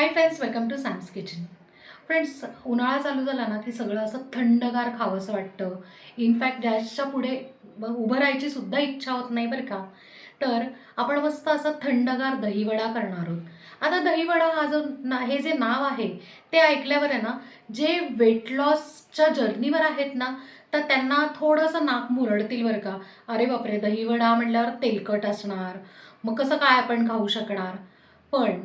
High friends, welcome to Sam's kitchen. Friends, उन्हाळा चालू झाला ना की सगळं असं थंडगार खावंसं वाटतं. इनफॅक्ट गॅसच्या पुढे उभं राहायची सुद्धा इच्छा होत नाही बरं का. तर आपण मस्त असं थंडगार दहीवडा करणार आहोत. आता दहीवडा हा जो हे जे नाव आहे ते ऐकल्यावर आहे ना, जे वेट लॉसच्या जर्नीवर आहेत ना, तर त्यांना थोडंसं नाक मुरडतील बरं का. अरे बापरे, दहीवडा म्हटल्यावर तेलकट असणार, मग कसं काय आपण खाऊ शकणार. पण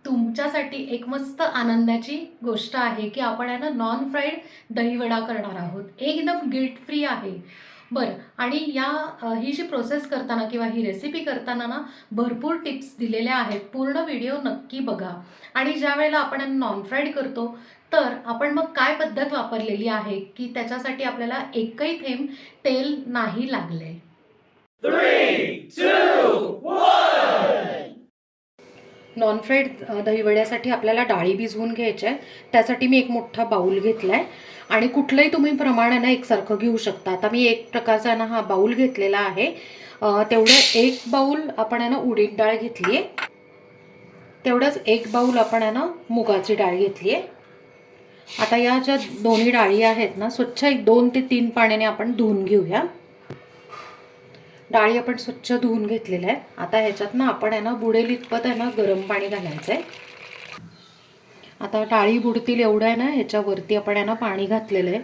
तुमच्यासाठी एक मस्त आनंदाची गोष्ट आहे की आपण आहे ना नॉन फ्राईड दहीवडा करणार आहोत. एकदम गिल्ट फ्री आहे. बरं, आणि ही जी प्रोसेस करताना किंवा ही रेसिपी करताना ना भरपूर टिप्स दिलेल्या आहेत. पूर्ण व्हिडिओ नक्की बघा. आणि ज्या वेळेला आपण नॉन फ्राईड करतो तर आपण मग काय पद्धत वापरलेली आहे की त्याच्यासाठी आपल्याला एकही थेंब तेल नाही लागले. 3, 2, 1. नॉन फ्राईड दहीवड्यासाठी आपल्याला डाळी भिजवून घ्यायच्या आहे. त्यासाठी मी एक मोठा बाऊल घेतला आहे आणि कुठलंही तुम्ही प्रमाणानं एकसारखं घेऊ शकता. आता मी एक प्रकारचा ना हा बाऊल घेतलेला आहे. तेवढं एक बाऊल आपण आहे ना उडीद डाळ घेतली आहे. तेवढंच एक बाऊल आपण आहे ना मुगाची डाळ घेतली आहे. आता या ज्या दोन्ही डाळी आहेत ना स्वच्छ 2 ते 3 पाण्याने आपण धुवून घेऊया. डाळी आपण स्वच्छ धुवून घेतलेल्या आहे. आता ह्याच्यात ना आपण आहे ना बुडेल इतपत आहे ना गरम पाणी घालायचं आहे. आता डाळी बुडतील एवढं आहे ना ह्याच्यावरती आपण आहे ना पाणी घातलेलं आहे.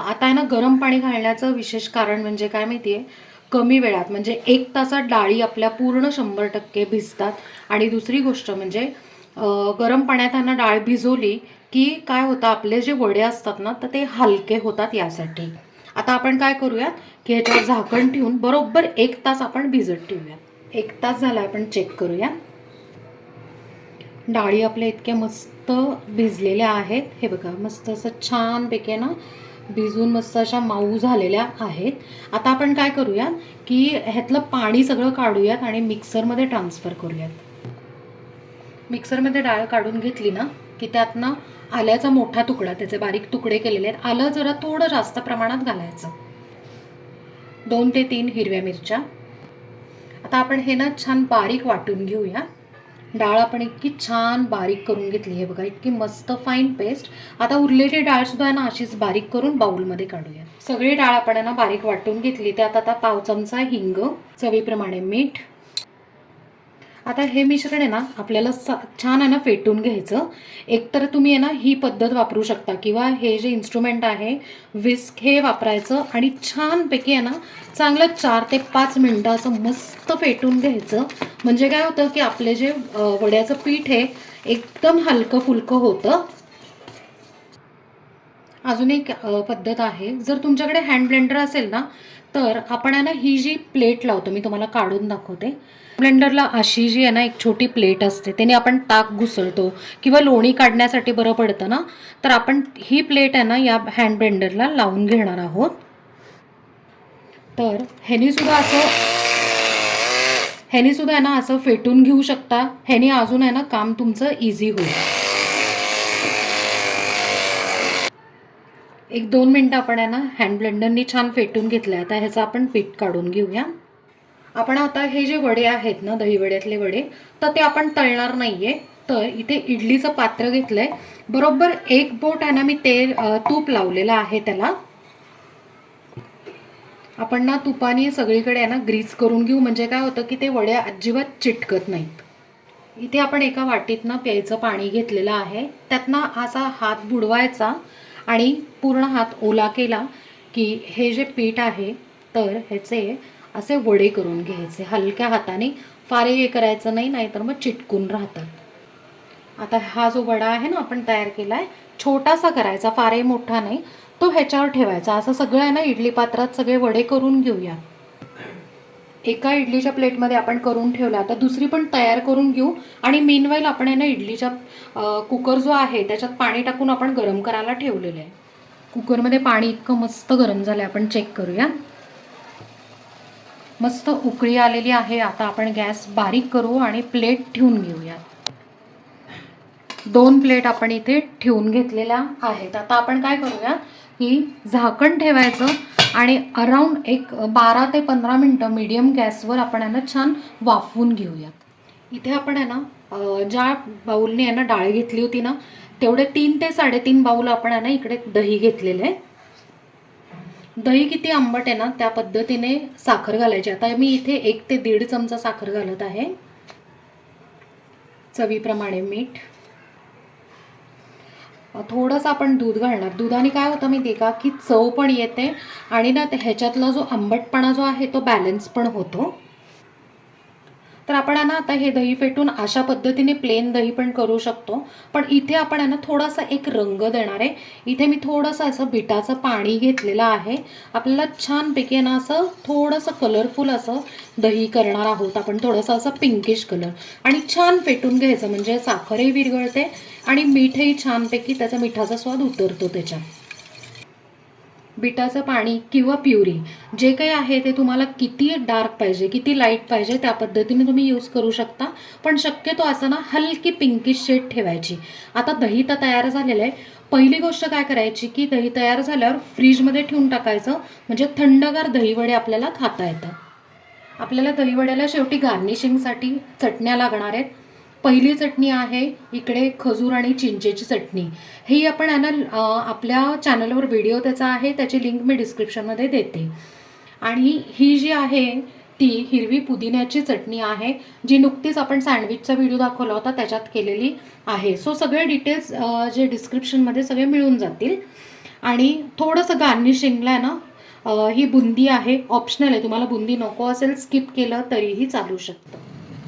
आता आहे ना गरम पाणी घालण्याचं विशेष कारण म्हणजे काय माहिती आहे, कमी वेळात म्हणजे 1 तासात डाळी आपल्या पूर्ण 100% भिजतात. आणि दुसरी गोष्ट म्हणजे गरम पाण्यात आहे ना डाळ भिजवली की काय होतं, आपले जे वडे असतात ना तर ते हलके होतात. यासाठी आता आपण काय करूयात की ह्याच्यावर झाकण ठेवून बरोबर 1 तास आपण भिजत ठेवूयात. 1 तास झाला, आपण चेक करूया. डाळी आपल्या इतक्या मस्त भिजलेल्या आहेत. हे बघा, मस्त असं छानपैकी ना भिजून मस्त अशा मऊ झालेल्या आहेत. आता आपण काय करूयात की ह्यातलं पाणी सगळं काढूयात आणि मिक्सरमध्ये ट्रान्सफर करूयात. मिक्सरमध्ये डाळ काढून घेतली ना की त्यात ना आल्याचा मोठा तुकडा, त्याचे बारीक तुकडे केलेले आहेत. आलं जरा थोडं जास्त प्रमाणात घालायचं. 2 ते 3 हिरव्या मिरच्या. आता आपण हे ना छान बारीक वाटून घेऊया. डाळ आपण इतकी छान बारीक करून घेतली आहे बघा, इतकी मस्त फाईन पेस्ट. आता उरलेली डाळ सुद्धा आहे ना अशीच बारीक करून बाउलमध्ये काढूया. सगळी डाळ आपण ना बारीक वाटून घेतली. त्यात आता पाव चमचा हिंग, चवीप्रमाणे मीठ. आता हे मिश्रण आहे ना आपल्याला छान आहे ना फेटून घ्यायचं. एकतर तुम्ही आहे ना ही पद्धत वापरू शकता किंवा हे जे इन्स्ट्रुमेंट आहे विस्क हे वापरायचं आणि छानपैकी आहे ना चांगलं 4 ते 5 मिनटं असं मस्त फेटून घ्यायचं. म्हणजे काय होतं की आपले जे वड्याचं पीठ आहे एकदम हलकं फुलकं होतं. अजून एक पद्धत आहे, जर तुमच्याकडे हँड ब्लेंडर असेल ना तर आपण आहे ना ही जी प्लेट लावतो, मी तुम्हाला काढून दाखवते. ब्लेंडरला अशी जी आहे ना एक छोटी प्लेट असते, त्याने आपण ताक घुसळतो किंवा लोणी काढण्यासाठी बरं पडतं ना, तर आपण ही प्लेट आहे ना या हँड ब्लेंडरला लावून घेणार आहोत. तर ह्यानी सुद्धा आहे ना असं फेटून घेऊ शकता. ह्यानी अजून आहे ना काम तुमचं इझी होईल. 1-2 मिनटं आपण आहे ना हँड ब्लेंडरनी छान फेटून घेतलं. आता ह्याचं आपण पीठ काढून घेऊया. आपण आता हे जे वडे आहेत ना दहीवड्यातले वडे, तर ते आपण तळणार नाहीये. तर इथे इडलीचं पात्र घेतलंय. बरोबर 1 बोट आहे ना मी तूप लावलेलं आहे त्याला. आपण ना तुपाने सगळीकडे आहे ना ग्रीस करून घेऊ, म्हणजे काय होतं की ते वडे अजिबात चिटकत नाहीत. इथे आपण एका वाटीत ना प्यायचं पाणी घेतलेलं आहे. त्यात ना असा हात बुडवायचा आणि पूर्ण हात ओला केला की हे जे पीठ आहे तर ह्याचे असे वडे करून घ्यायचे हलक्या हाताने. फार हे करायचं नाही, नाहीतर मग चिटकून राहतात. आता हा जो वडा आहे ना आपण तयार केला आहे, छोटासा करायचा, फारही मोठा नाही. तो ह्याच्यावर ठेवायचा. असं सगळं आहे ना इडली पात्रात सगळे वडे करून घेऊया. एका इडलीच्या प्लेटमध्ये आपण करून ठेवला. आता दुसरी पण तयार करून घेऊ. आणि मीनवाईल आपण आहे ना इडलीच्या कुकर जो आहे त्याच्यात पाणी टाकून आपण गरम करायला ठेवलेलं आहे. कुकरमध्ये पाणी इतकं मस्त गरम झालं आहे, आपण चेक करूया. मस्त उकळी आलेली आहे. आता आपण गॅस बारीक करू आणि प्लेट ठेवून घेऊया. 2 प्लेट आपण इथे ठेवून घेतलेल्या आहेत. आता आपण काय करूया की झाकण ठेवायचं आणि अराउंड एक 12 ते 15 मिनटं मीडियम गॅसवर आपण याला छान वाफवून घेऊयात. इथे आपण आहे ना ज्या बाऊलने आहे ना डाळ घेतली होती ना तेवढे 3 ते 3.5 बाऊल आपण आहे ना इकडे दही घेतलेले आहे. दही किती आंबट आहे ना त्या पद्धतीने साखर घालायची. आता मी इथे 1 ते 1.5 चमचा साखर घालत आहे. चवीप्रमाणे मीठ. थोडंसं आपण दूध घालणार. दुधाने काय होतं माहिती आहे का की चव पण येते आणि ना ह्याच्यातला जो आंबटपणा जो आहे तो बॅलन्स पण होतो. तर आपण आहे ना आता हे दही फेटून अशा पद्धतीने प्लेन दही पण करू शकतो, पण इथे आपण आहे ना थोडासा एक रंग देणार आहे. इथे मी थोडंसं असं बिटाचं पाणी घेतलेलं आहे. आपल्याला छानपैकी ना असं थोडंसं कलरफुल असं दही करणार आहोत आपण, थोडंसं असं पिंकिश कलर, आणि छान फेटून घ्यायचं म्हणजे साखरही विरघळते आणि मीठही छानपैकी त्याचा मिठाचा स्वाद उतरतो त्याच्यात. बिटाचं पाणी किंवा प्युरी जे काही आहे ते तुम्हाला किती डार्क पाहिजे किती लाईट पाहिजे त्या पद्धतीने तुम्ही यूज करू शकता, पण शक्यतो असं ना हलकी पिंकिश शेड ठेवायची. आता दही तर तयार झालेलं आहे. पहिली गोष्ट काय करायची की दही तयार झाल्यावर फ्रीजमध्ये ठेवून टाकायचं, म्हणजे थंडगार दहीवडे आपल्याला खाता येतात. आपल्याला दहीवड्याला शेवटी गार्निशिंगसाठी चटण्या लागणार आहेत. पहिली चटणी आहे इकडे खजूर आणि चिंचेची चटणी. ही आपण आपल्या चॅनलवर व्हिडिओ त्याचा आहे, त्याची लिंक मी डिस्क्रिप्शनमध्ये देते. आणि ही जी आहे ती हिरवी पुदिन्याची चटणी आहे, जी नुकतीच आपण सँडविचचा व्हिडिओ दाखवला होता त्याच्यात केलेली आहे. सो सगळे डिटेल्स जे डिस्क्रिप्शनमध्ये सगळे मिळून जातील. आणि थोडंसं गार्निशिंगला आहे ना ही बुंदी आहे, ऑप्शनल आहे. तुम्हाला बुंदी नको असेल स्किप केलं तरीही चालू शकतं.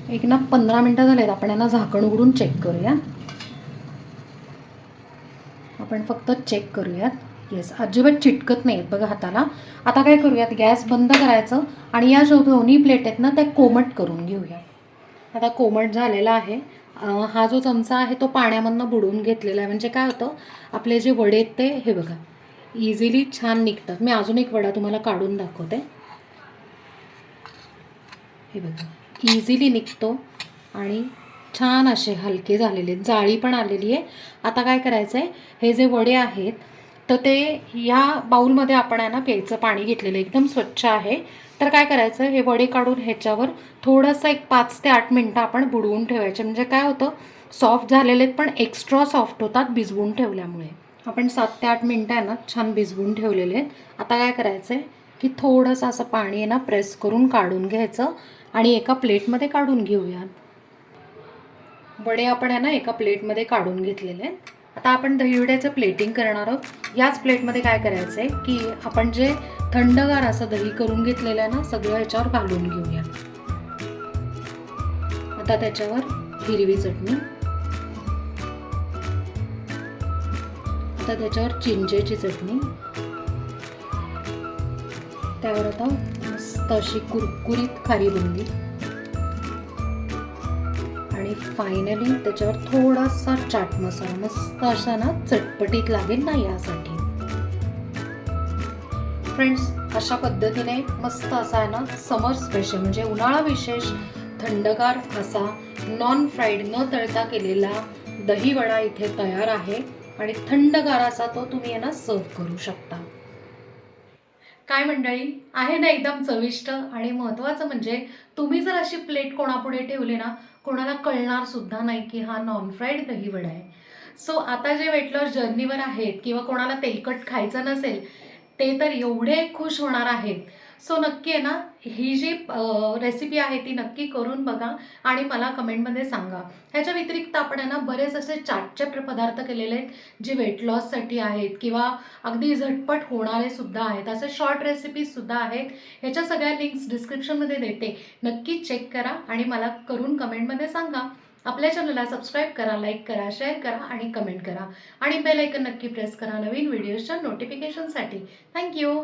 एक ना 15 मिनटं झालेत, आपण यांना झाकण उघडून चेक करूया. आपण फक्त चेक करूयात. येस, अजिबात चिटकत नाहीत बघा हाताला. आता काय करूयात, गॅस बंद करायचं आणि या जो दोन्ही प्लेट आहेत ना त्या कोमट करून घेऊया. आता कोमट झालेला आहे. हा जो चमचा आहे तो पाण्यामधनं बुडवून घेतलेला आहे, म्हणजे काय होतं आपले जे वडे आहेत ते हे बघा इझिली छान निघतात. मी अजून एक वडा तुम्हाला काढून दाखवते. हे बघा इझिली निघतो आणि छान असे हलके झालेले, जाळी पण आलेली आहे. आता काय करायचं आहे, हे जे वडे आहेत तर ते या बाऊलमध्ये आपण आहे ना प्यायचं पाणी घेतलेलं एकदम स्वच्छ आहे. तर काय करायचं, हे वडे काढून ह्याच्यावर थोडंसं एक 5 ते 8 मिनटं आपण बुडवून ठेवायचे, म्हणजे काय होतं सॉफ्ट झालेले आहेत पण एक्स्ट्रा सॉफ्ट होतात भिजवून ठेवल्यामुळे. आपण 7 ते 8 मिनटं आहे ना छान भिजवून ठेवलेले आहेत. आता काय करायचं आहे की थोडंसं असं पाणी आहे ना प्रेस करून काढून घ्यायचं आणि एका प्लेटमध्ये काढून घेऊयात. वडे आपण आहे ना एका प्लेटमध्ये काढून घेतलेले आहेत. आता आपण दहीवड्याचं प्लेटिंग करणार आहोत. याच प्लेटमध्ये काय करायचं आहे की आपण जे थंडगार असं दही करून घेतलेलं आहे ना सगळं ह्याच्यावर घालून घेऊया. आता त्याच्यावर हिरवी चटणी, आता त्याच्यावर चिंचेची चटणी, त्यावर आता मस्त अशी कुरकुरीत खारी बुंदी आणि फायनली त्याच्यावर थोडासा चाट मसाला, मस्त असा ना चटपटीत लागेल ना यासाठी. फ्रेंड्स, अशा पद्धतीने मस्त असा आहे ना समर स्पेशल म्हणजे उन्हाळा विशेष थंडगार असा नॉन फ्राईड न तळता केलेला दहीवडा इथे तयार आहे आणि थंडगार असा तो तुम्ही आहे ना सर्व करू शकता. काय मंडळी, आहे ना एकदम चविष्ट. आणि महत्त्वाचं म्हणजे तुम्ही जर अशी प्लेट कोणापुढे ठेवली ना कोणाला कळणार सुद्धा नाही की हा नॉन फ्राईड दहीवडा आहे. सो आता जे वेट लॉस जर्नीवर आहेत किंवा कोणाला तेलकट खायचं नसेल ते तर एवढे खुश होणार आहेत. सो नक्की आहे ना ही जी रेसिपी आहे ती नक्की करून बघा आणि मला कमेंटमध्ये सांगा. ह्याच्या व्यतिरिक्त आपण आहे ना बरेच असे चाटचे पदार्थ केलेले आहेत जे वेट लॉससाठी आहेत किंवा अगदी झटपट होणारे सुद्धा आहेत. असे शॉर्ट रेसिपीजसुद्धा आहेत. ह्याच्या सगळ्या लिंक्स डिस्क्रिप्शनमध्ये देते, नक्की चेक करा आणि मला करून कमेंटमध्ये सांगा. आपल्या चॅनलला सबस्क्राईब करा, लाईक करा, शेअर करा आणि कमेंट करा आणि बेल आयकन नक्की प्रेस करा नवीन व्हिडिओजच्या नोटिफिकेशनसाठी. थँक्यू.